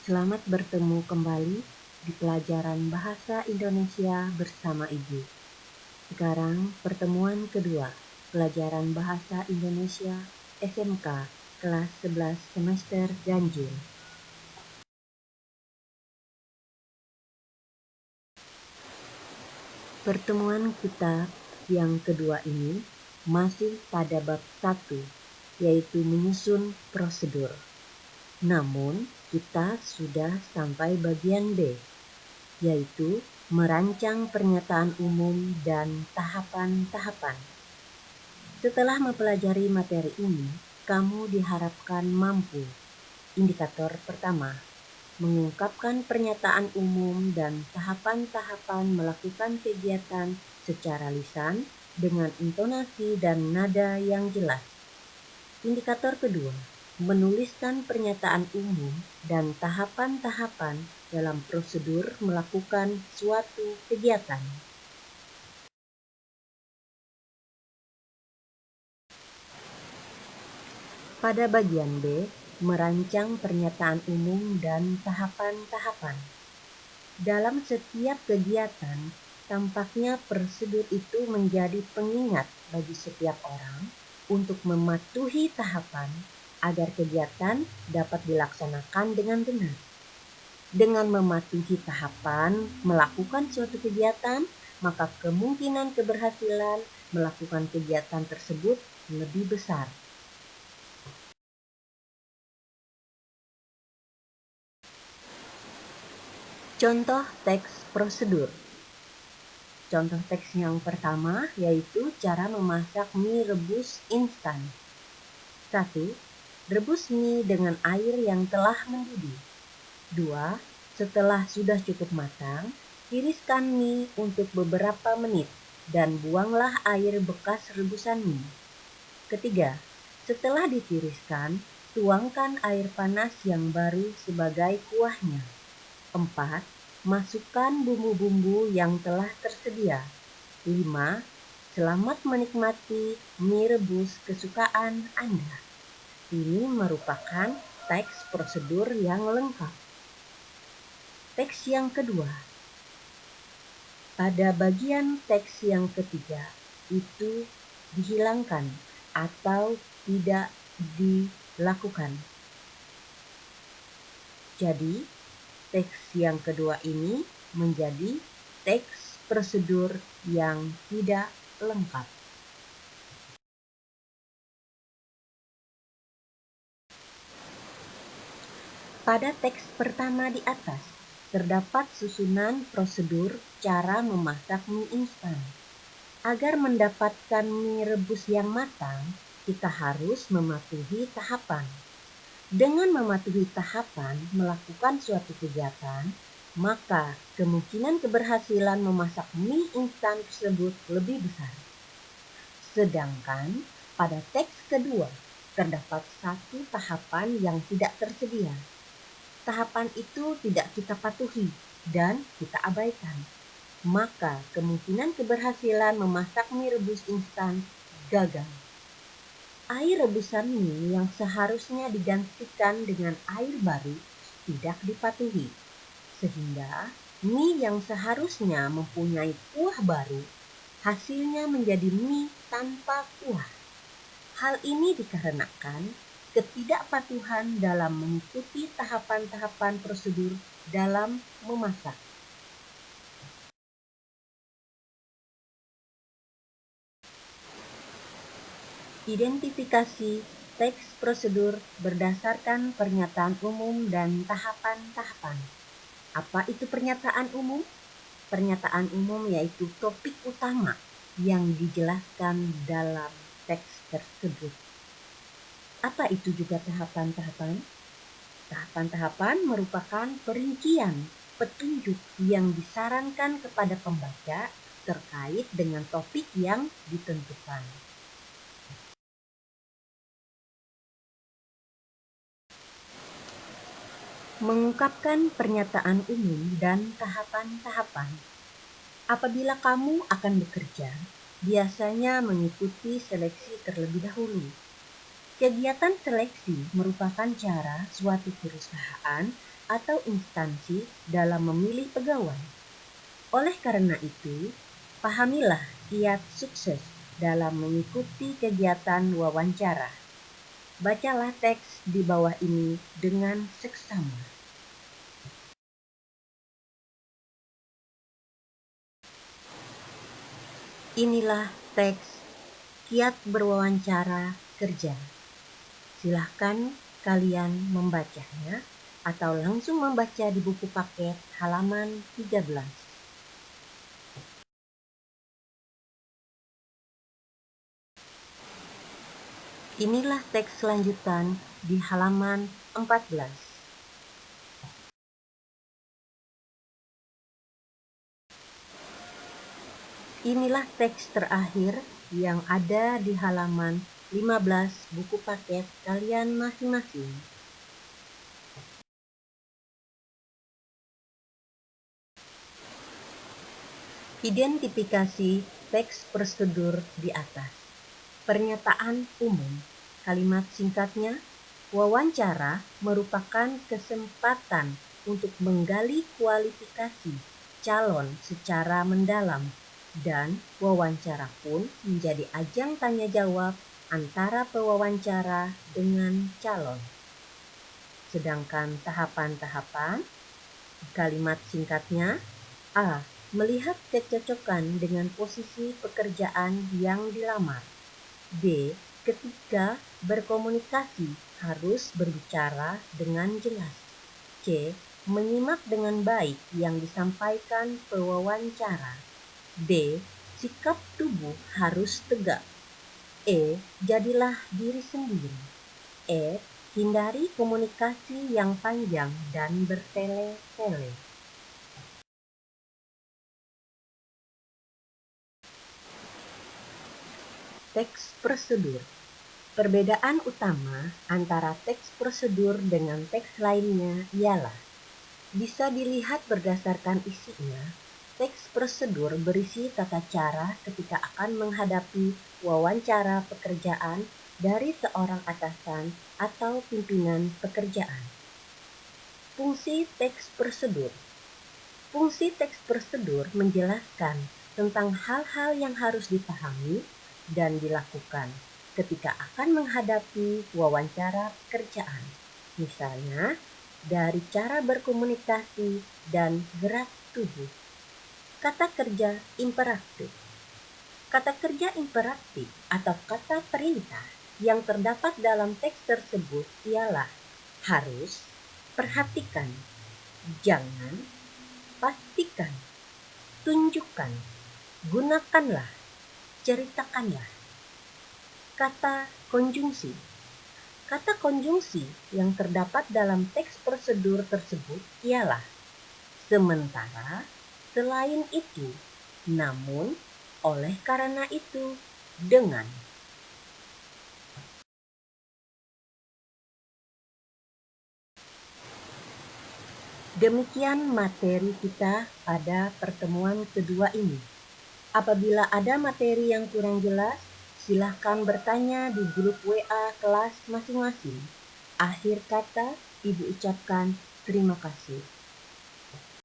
Selamat bertemu kembali di pelajaran Bahasa Indonesia bersama Ibu. Sekarang pertemuan kedua, pelajaran Bahasa Indonesia SMK kelas 11 semester ganjil. Pertemuan kita yang kedua ini masih pada bab 1, yaitu menyusun prosedur. Namun, kita sudah sampai bagian B, yaitu merancang pernyataan umum dan tahapan-tahapan. Setelah mempelajari materi ini, kamu diharapkan mampu. Indikator pertama, mengungkapkan pernyataan umum dan tahapan-tahapan melakukan kegiatan secara lisan dengan intonasi dan nada yang jelas. Indikator kedua, menuliskan pernyataan umum dan tahapan-tahapan dalam prosedur melakukan suatu kegiatan. Pada bagian B, merancang pernyataan umum dan tahapan-tahapan. Dalam setiap kegiatan, tampaknya prosedur itu menjadi pengingat bagi setiap orang untuk mematuhi tahapan agar kegiatan dapat dilaksanakan dengan benar. Dengan mematuhi tahapan melakukan suatu kegiatan, maka kemungkinan keberhasilan melakukan kegiatan tersebut lebih besar. Contoh teks prosedur. Contoh teks yang pertama yaitu cara memasak mie rebus instan. 1. Rebus mie dengan air yang telah mendidih. 2. Setelah sudah cukup matang, tiriskan mie untuk beberapa menit dan buanglah air bekas rebusan mie. Ketiga, setelah ditiriskan, tuangkan air panas yang baru sebagai kuahnya. 4. Masukkan bumbu-bumbu yang telah tersedia. 5. Selamat menikmati mie rebus kesukaan Anda. Ini merupakan teks prosedur yang lengkap. Teks yang kedua. Pada bagian teks yang ketiga, itu dihilangkan atau tidak dilakukan. Jadi, teks yang kedua ini menjadi teks prosedur yang tidak lengkap. Pada teks pertama di atas, terdapat susunan prosedur cara memasak mie instan. Agar mendapatkan mie rebus yang matang, kita harus mematuhi tahapan. Dengan mematuhi tahapan melakukan suatu kegiatan, maka kemungkinan keberhasilan memasak mie instan tersebut lebih besar. Sedangkan pada teks kedua, terdapat satu tahapan yang tidak tersedia. Tahapan itu tidak kita patuhi dan kita abaikan. Maka kemungkinan keberhasilan memasak mie rebus instan gagal. Air rebusan mie yang seharusnya digantikan dengan air baru tidak dipatuhi, sehingga mie yang seharusnya mempunyai kuah baru, hasilnya menjadi mie tanpa kuah. Hal ini dikarenakan ketidakpatuhan dalam mengikuti tahapan-tahapan prosedur dalam memasak. Identifikasi teks prosedur berdasarkan pernyataan umum dan tahapan-tahapan. Apa itu pernyataan umum? Pernyataan umum yaitu topik utama yang dijelaskan dalam teks tersebut. Apa itu juga tahapan-tahapan? Tahapan-tahapan merupakan perincian, petunjuk yang disarankan kepada pembaca terkait dengan topik yang ditentukan. Mengungkapkan pernyataan umum dan tahapan-tahapan. Apabila kamu akan bekerja, biasanya mengikuti seleksi terlebih dahulu. Kegiatan seleksi merupakan cara suatu perusahaan atau instansi dalam memilih pegawai. Oleh karena itu, pahamilah kiat sukses dalam mengikuti kegiatan wawancara. Bacalah teks di bawah ini dengan seksama. Inilah teks kiat berwawancara kerja. Silahkan kalian membacanya atau langsung membaca di buku paket halaman 13. Inilah teks lanjutan di halaman 14. Inilah teks terakhir yang ada di halaman 15 buku paket kalian masing-masing. Identifikasi teks prosedur di atas. Pernyataan umum. Kalimat singkatnya, wawancara merupakan kesempatan untuk menggali kualifikasi calon secara mendalam, dan wawancara pun menjadi ajang tanya jawab antara pewawancara dengan calon. Sedangkan tahapan-tahapan, kalimat singkatnya, A. Melihat kecocokan dengan posisi pekerjaan yang dilamar. B. Ketika berkomunikasi harus berbicara dengan jelas. C. Menyimak dengan baik yang disampaikan pewawancara. D. Sikap tubuh harus tegak. E. Jadilah diri sendiri. E. Hindari komunikasi yang panjang dan bertele-tele. Teks prosedur. Perbedaan utama antara teks prosedur dengan teks lainnya ialah bisa dilihat berdasarkan isinya. Teks prosedur berisi tata cara ketika akan menghadapi wawancara pekerjaan dari seorang atasan atau pimpinan pekerjaan. Fungsi teks prosedur. Fungsi teks prosedur menjelaskan tentang hal-hal yang harus dipahami dan dilakukan ketika akan menghadapi wawancara pekerjaan. Misalnya, dari cara berkomunikasi dan gerak tubuh. Kata kerja imperatif. Kata kerja imperatif atau kata perintah yang terdapat dalam teks tersebut ialah harus, perhatikan, jangan, pastikan, tunjukkan, gunakanlah, ceritakanlah. Kata konjungsi. Kata konjungsi yang terdapat dalam teks prosedur tersebut ialah sementara, selain itu, namun, oleh karena itu, dengan. Demikian materi kita pada pertemuan kedua ini. Apabila ada materi yang kurang jelas, silahkan bertanya di grup WA kelas masing-masing. Akhir kata, Ibu ucapkan terima kasih.